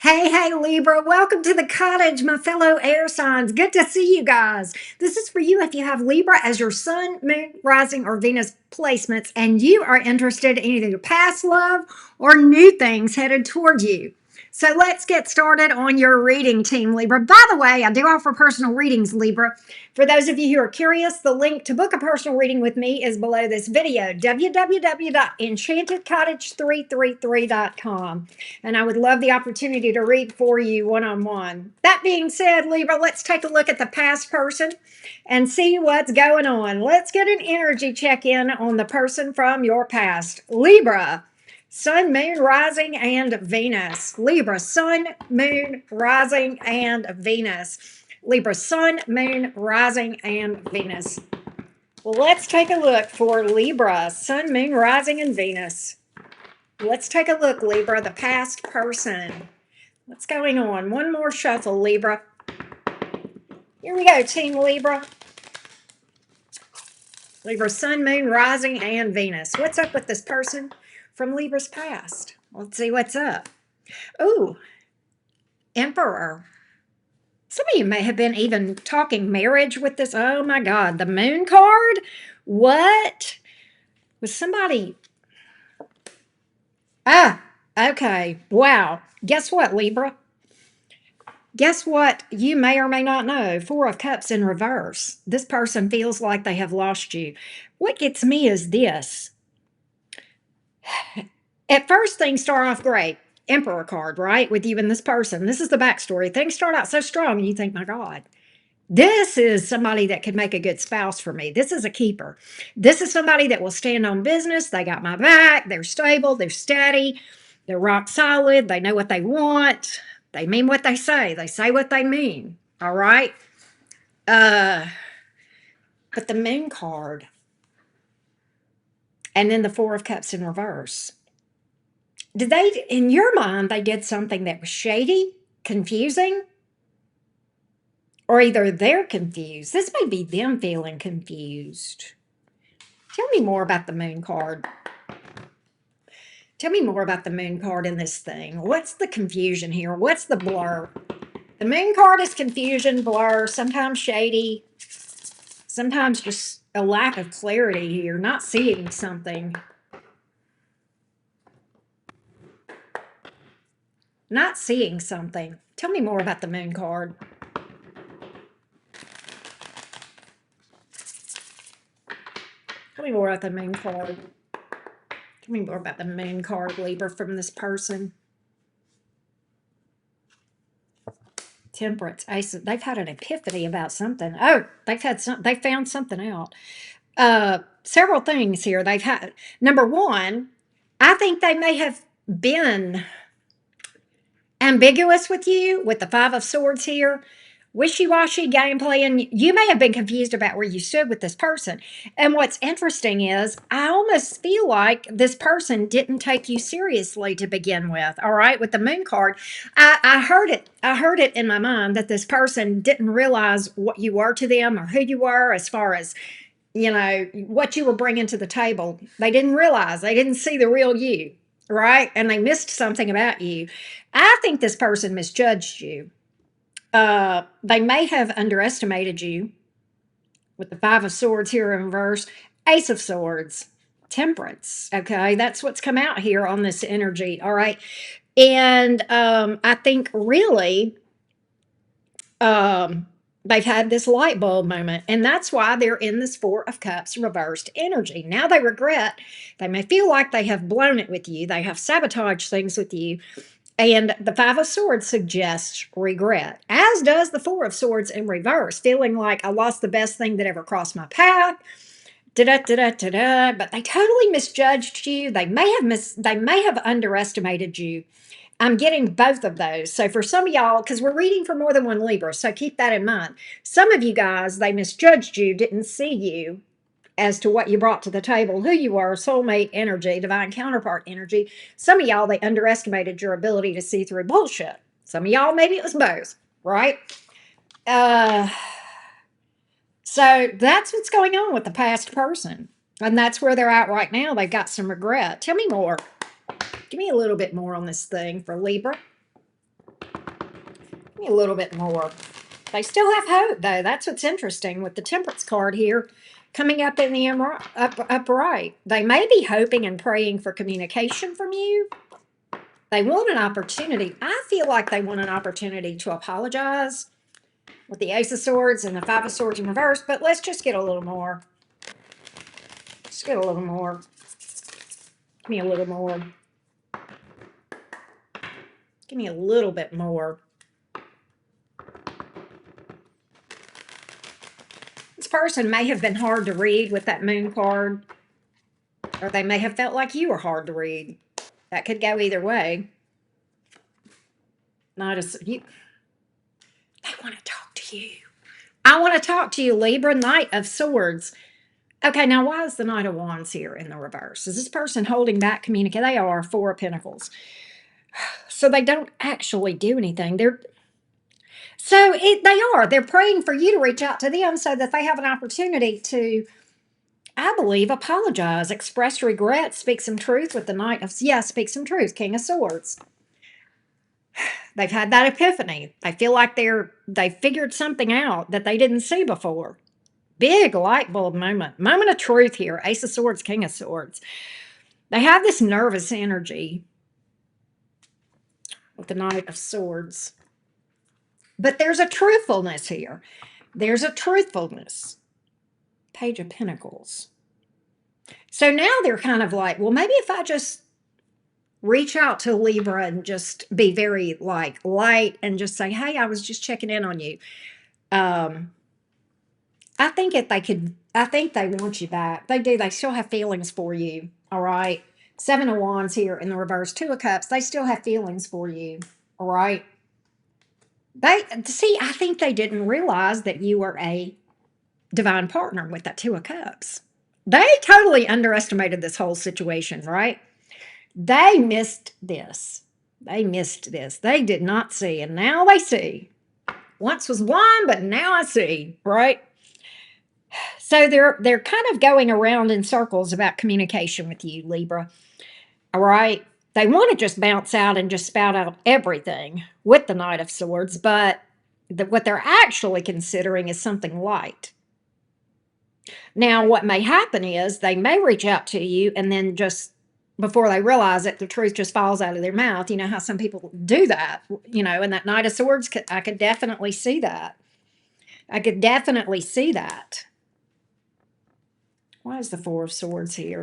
Hey, Libra, welcome to the cottage, my fellow air signs. Good to see you guys. This is for you if you have Libra as your sun, moon, rising, or Venus placements, and you are interested in either your past love or new things headed toward you. So let's get started on your reading, Team Libra. By the way, I do offer personal readings, Libra. For those of you who are curious, the link to book a personal reading with me is below this video, www.enchantedcottage333.com. And I would love the opportunity to read for you one-on-one. That being said, Libra, let's take a look at the past person and see what's going on. Let's get an energy check-in on the person from your past. Libra. Sun, Moon, Rising, and Venus. Libra, Sun, Moon, Rising, and Venus. Libra, Sun, Moon, Rising, and Venus. Well, let's take a look for Libra, Sun, Moon, Rising, and Venus. Let's take a look, Libra, the past person. What's going on? One more shuffle, Libra. Here we go, Team Libra. Libra, Sun, Moon, Rising, and Venus. What's up with this person from Libra's past? Let's see what's up. Ooh, Emperor. Some of you may have been even talking marriage with this. Oh my God, the Moon card? What? Was somebody... Okay. Wow. Guess what, Libra? Guess what? You may or may not know. Four of Cups in reverse. This person feels like they have lost you. What gets me is this. At first, things start off great. Emperor card, right? With you and this person. This is the backstory. Things start out so strong, and you think, my God, this is somebody that could make a good spouse for me. This is a keeper. This is somebody that will stand on business. They got my back. They're stable. They're steady. They're rock solid. They know what they want. They mean what they say. They say what they mean. All right. But the Moon card and then the Four of Cups in reverse. Did they, in your mind, they did something that was shady, confusing? Or either they're confused. This may be them feeling confused. Tell me more about the Moon card. Tell me more about the Moon card in this thing. What's the confusion here? What's the blur? The Moon card is confusion, blur, sometimes shady, sometimes just a lack of clarity here, not seeing something. Not seeing something. Tell me more about the Moon card. Tell me more about the Moon card. Tell me more about the Moon card, Libra, from this person. Temperance. They've had an epiphany about something. Oh, they found something out. Several things here. They've had, number one, I think they may have been ambiguous with you with the Five of Swords here. Wishy-washy gameplay, and you may have been confused about where you stood with this person. And what's interesting is I almost feel like this person didn't take you seriously to begin with. All right, with the Moon card, I heard it in my mind that this person didn't realize what you were to them or who you were as far as, you know, what you were bringing to the table. They didn't realize, they didn't see the real you, right? And they missed something about you. I think this person misjudged you. They may have underestimated you with the Five of Swords here in reverse. Ace of Swords, Temperance. Okay, that's what's come out here on this energy. All right, and I think really they've had this light bulb moment, and that's why they're in this Four of Cups reversed energy. Now they regret. They may feel like they have blown it with you. They have sabotaged things with you. And the Five of Swords suggests regret, as does the Four of Swords in reverse, feeling like I lost the best thing that ever crossed my path. Da-da-da-da-da-da. But they totally misjudged you. They may have underestimated you. I'm getting both of those. So for some of y'all, because we're reading for more than one Libra, so keep that in mind. Some of you guys, they misjudged you, didn't see you as to what you brought to the table, who you are, soulmate energy, divine counterpart energy. Some of y'all, they underestimated your ability to see through bullshit. Some of y'all, maybe it was both, right? So that's what's going on with the past person. And that's where they're at right now. They've got some regret. Tell me more. Give me a little bit more on this thing for Libra. Give me a little bit more. They still have hope, though. That's what's interesting with the Temperance card here coming up in the upright. They may be hoping and praying for communication from you. They want an opportunity. I feel like they want an opportunity to apologize with the Ace of Swords and the Five of Swords in reverse, but let's just get a little more. Let's get a little more. Give me a little more. Give me a little bit more. This person may have been hard to read with that Moon card, or they may have felt like you were hard to read. That could go either way. Not as you. They want to talk to you. I want to talk to you, Libra, Knight of Swords. Okay, now why is the Knight of Wands here in the reverse? Is this person holding back communication? They are Four of Pentacles. So they don't actually do anything. They are. They're praying for you to reach out to them so that they have an opportunity to, I believe, apologize, express regret, speak some truth with the Knight of, speak some truth, King of Swords. They've had that epiphany. They feel like they figured something out that they didn't see before. Big light bulb moment. Moment of truth here. Ace of Swords, King of Swords. They have this nervous energy with the Knight of Swords. But there's a truthfulness here. There's a truthfulness. Page of Pentacles. So now they're kind of like, well, maybe if I just reach out to Libra and just be very like light and just say, hey, I was just checking in on you. I think they want you back. They do. They still have feelings for you. All right. Seven of Wands here in the reverse. Two of Cups. They still have feelings for you. All right. I think they didn't realize that you were a divine partner with that Two of Cups. They totally underestimated this whole situation, right? They missed this. They missed this. They did not see, and now they see. Once was one, but now I see, right? So they're kind of going around in circles about communication with you, Libra. All right. They want to just bounce out and just spout out everything with the Knight of Swords, but what they're actually considering is something light. Now, what may happen is they may reach out to you and then just before they realize it, the truth just falls out of their mouth. You know how some people do that, and that Knight of Swords, I could definitely see that. I could definitely see that. Why is the Four of Swords here?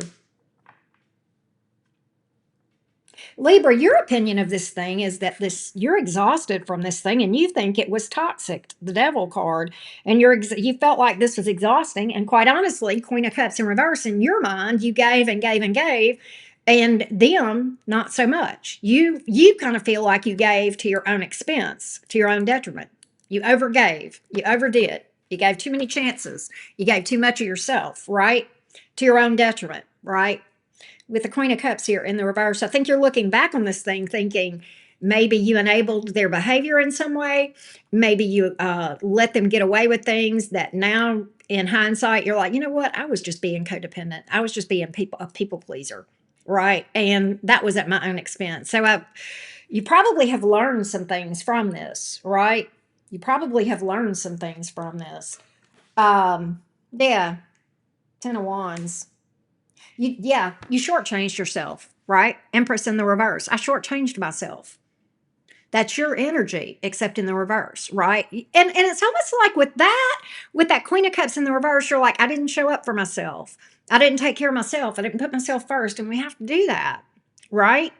Libra, your opinion of this thing is that you're exhausted from this thing and you think it was toxic, the Devil card, and you felt like this was exhausting. And quite honestly, Queen of Cups in reverse, in your mind, you gave and gave and gave, and them not so much. You kind of feel like you gave to your own expense, to your own detriment. You overgave. You overdid. You gave too many chances. You gave too much of yourself, right? To your own detriment, right? With the Queen of Cups here in the reverse, I think you're looking back on this thing thinking maybe you enabled their behavior in some way. Maybe you let them get away with things that now in hindsight, you're like, you know what? I was just being codependent. I was just being a people pleaser, right? And that was at my own expense. So you probably have learned some things from this, right? You probably have learned some things from this. Yeah, Ten of Wands. You shortchanged yourself, right? Empress in the reverse. I shortchanged myself. That's your energy, except in the reverse, right? And it's almost like with that Queen of Cups in the reverse, you're like, I didn't show up for myself. I didn't take care of myself. I didn't put myself first. And we have to do that, right?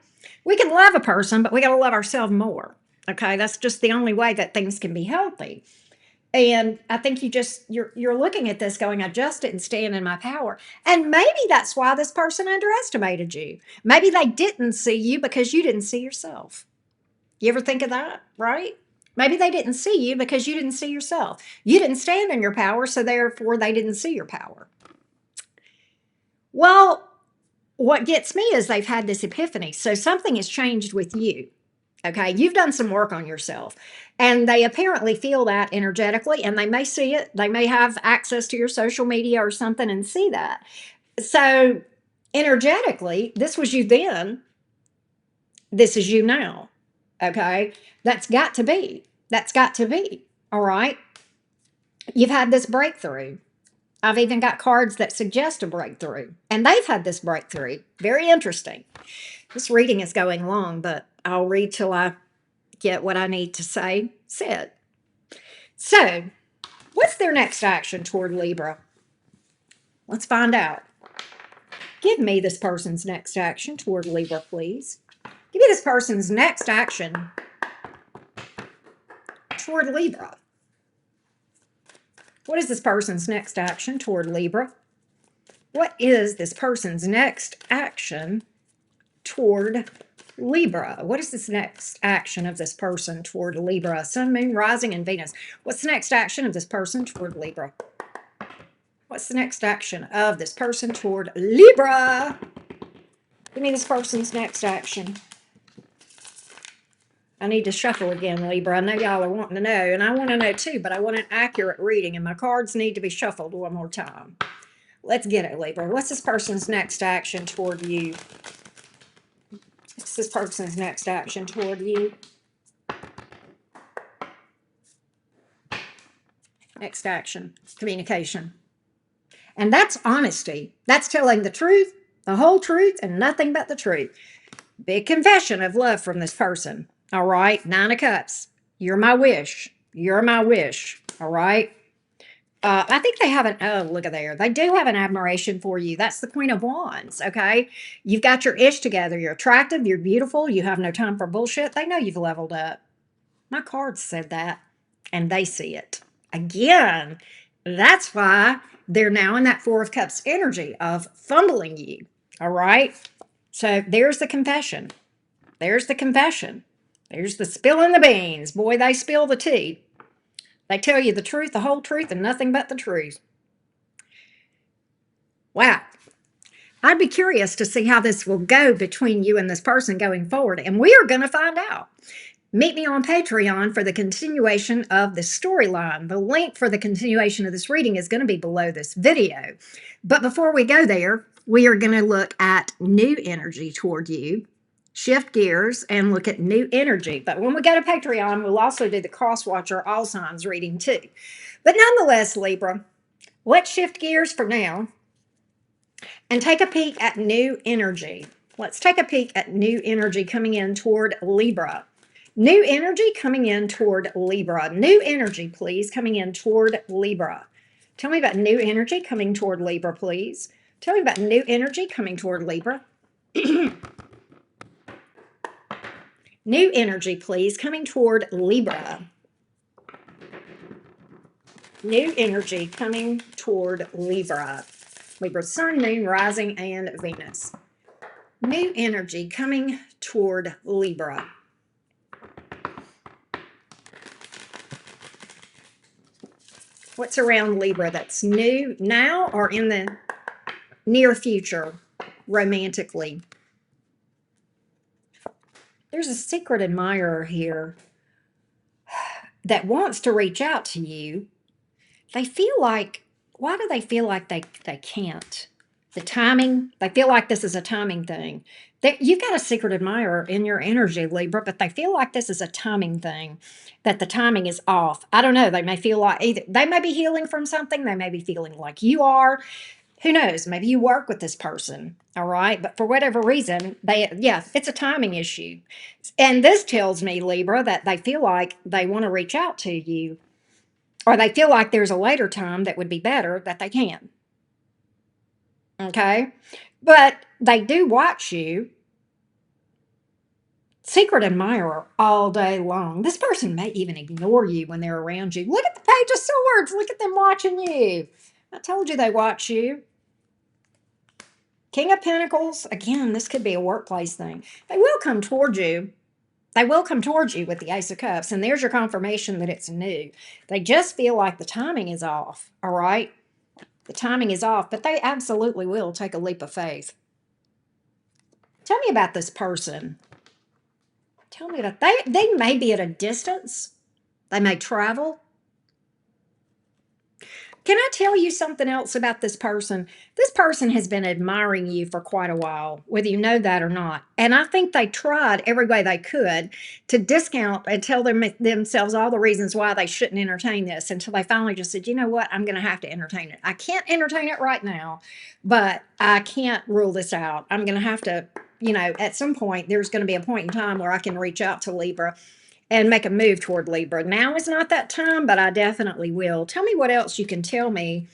We can love a person, but we got to love ourselves more. Okay. That's just the only way that things can be healthy. And I think you're looking at this going, I just didn't stand in my power. And maybe that's why this person underestimated you. Maybe they didn't see you because you didn't see yourself. You ever think of that, right? Maybe they didn't see you because you didn't see yourself. You didn't stand in your power, so therefore they didn't see your power. Well, what gets me is they've had this epiphany. So something has changed with you. Okay, you've done some work on yourself, and they apparently feel that energetically, and they may see it. They may have access to your social media or something and see that. So energetically, this was you then. This is you now. Okay, that's got to be. That's got to be, all right? You've had this breakthrough. I've even got cards that suggest a breakthrough, and they've had this breakthrough. Very interesting. This reading is going long, but I'll read till I get what I need to say said. So, what's their next action toward Libra? Let's find out. Give me this person's next action toward Libra, please. Give me this person's next action toward Libra. What is this person's next action toward Libra? What is this person's next action toward Libra? What is this next action of this person toward Libra? Sun, Moon, Rising, and Venus. What's the next action of this person toward Libra? What's the next action of this person toward Libra? Give me this person's next action. I need to shuffle again, Libra. I know y'all are wanting to know, and I want to know too, but I want an accurate reading, and my cards need to be shuffled one more time. Let's get it, Libra. What's this person's next action toward you? What's this person's next action toward you? Next action, communication. And that's honesty. That's telling the truth, the whole truth, and nothing but the truth. Big confession of love from this person. All right, 9 of Cups. You're my wish. You're my wish. All right. I think they have look at there. They do have an admiration for you. That's the Queen of Wands, okay? You've got your ish together. You're attractive. You're beautiful. You have no time for bullshit. They know you've leveled up. My cards said that, and they see it. Again, that's why they're now in that 4 of Cups energy of fumbling you, all right? So there's the confession. There's the confession. There's the spilling the beans. Boy, they spill the tea. They tell you the truth, the whole truth, and nothing but the truth. Wow. I'd be curious to see how this will go between you and this person going forward, and we are going to find out. Meet me on Patreon for the continuation of this storyline. The link for the continuation of this reading is going to be below this video. But before we go there, we are going to look at new energy toward you, shift gears, and look at new energy. But when we go to Patreon, we'll also do the cross-watcher all signs reading too. But nonetheless, Libra, let's shift gears for now and take a peek at new energy. Let's take a peek at new energy coming in toward Libra. New energy coming in toward Libra. New energy, please, coming in toward Libra. Tell me about new energy coming toward Libra, please. Tell me about new energy coming toward Libra. New energy, please, coming toward Libra. New energy coming toward Libra. Libra, Sun, Moon, Rising, and Venus. New energy coming toward Libra. What's around Libra that's new now or in the near future romantically? There's a secret admirer here that wants to reach out to you. They feel like, why do they feel like they can't? The timing, they feel like this is a timing thing. You've got a secret admirer in your energy, Libra, but they feel like this is a timing thing, that the timing is off. I don't know. They may feel like either they may be healing from something. They may be feeling like you are. Who knows? Maybe you work with this person, all right? But for whatever reason, it's a timing issue. And this tells me, Libra, that they feel like they want to reach out to you, or they feel like there's a later time that would be better that they can. Okay? But they do watch you. Secret admirer all day long. This person may even ignore you when they're around you. Look at the Page of Swords. Look at them watching you. I told you they watch you. King of Pentacles. Again, this could be a workplace thing. They will come toward you. They will come towards you with the Ace of Cups, and there's your confirmation that it's new. They just feel like the timing is off, all right? The timing is off, but they absolutely will take a leap of faith. Tell me about this person. Tell me about, they may be at a distance. They may travel. Can I tell you something else about this person? This person has been admiring you for quite a while, whether you know that or not. And I think they tried every way they could to discount and tell themselves all the reasons why they shouldn't entertain this until they finally just said, you know what, I'm going to have to entertain it. I can't entertain it right now, but I can't rule this out. I'm going to have to, at some point, there's going to be a point in time where I can reach out to Libra and make a move toward Libra. Now is not that time, but I definitely will. Tell me what else you can tell me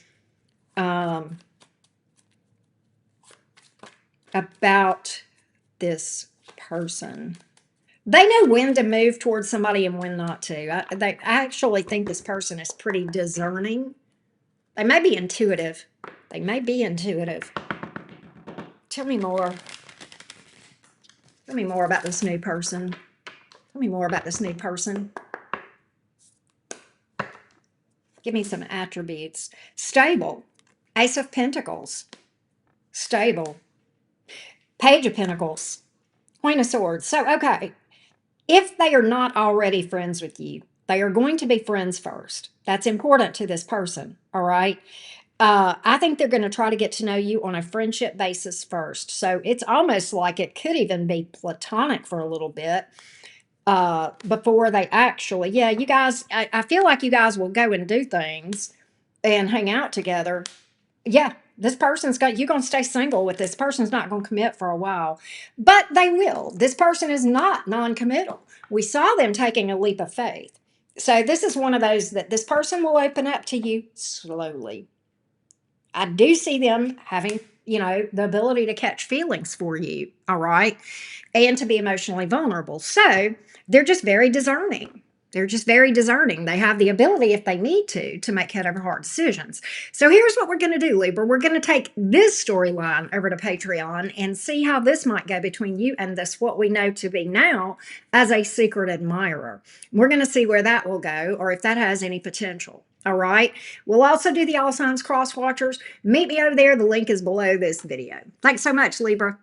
about this person. They know when to move towards somebody and when not to. I actually think this person is pretty discerning. They may be intuitive. They may be intuitive. Tell me more. Tell me more about this new person. Tell me more about this new person. Give me some attributes. Stable. Ace of Pentacles. Stable. Page of Pentacles. Queen of Swords. So, okay. If they are not already friends with you, they are going to be friends first. That's important to this person. All right. I think they're going to try to get to know you on a friendship basis first. So it's almost like it could even be platonic for a little bit before they actually, yeah, you guys, I feel like you guys will go and do things and hang out together. Yeah, this person's got, you're going to stay single with this person's not going to commit for a while, but they will. This person is not non-committal. We saw them taking a leap of faith. So this is one of those that this person will open up to you slowly. I do see them having, the ability to catch feelings for you, all right, and to be emotionally vulnerable. So they're just very discerning. They're just very discerning. They have the ability, if they need to make head over heart decisions. So here's what we're going to do, Libra. We're going to take this storyline over to Patreon and see how this might go between you and this, what we know to be now as a secret admirer. We're going to see where that will go or if that has any potential. All right. We'll also do the all signs cross watchers. Meet me over there. The link is below this video. Thanks so much, Libra.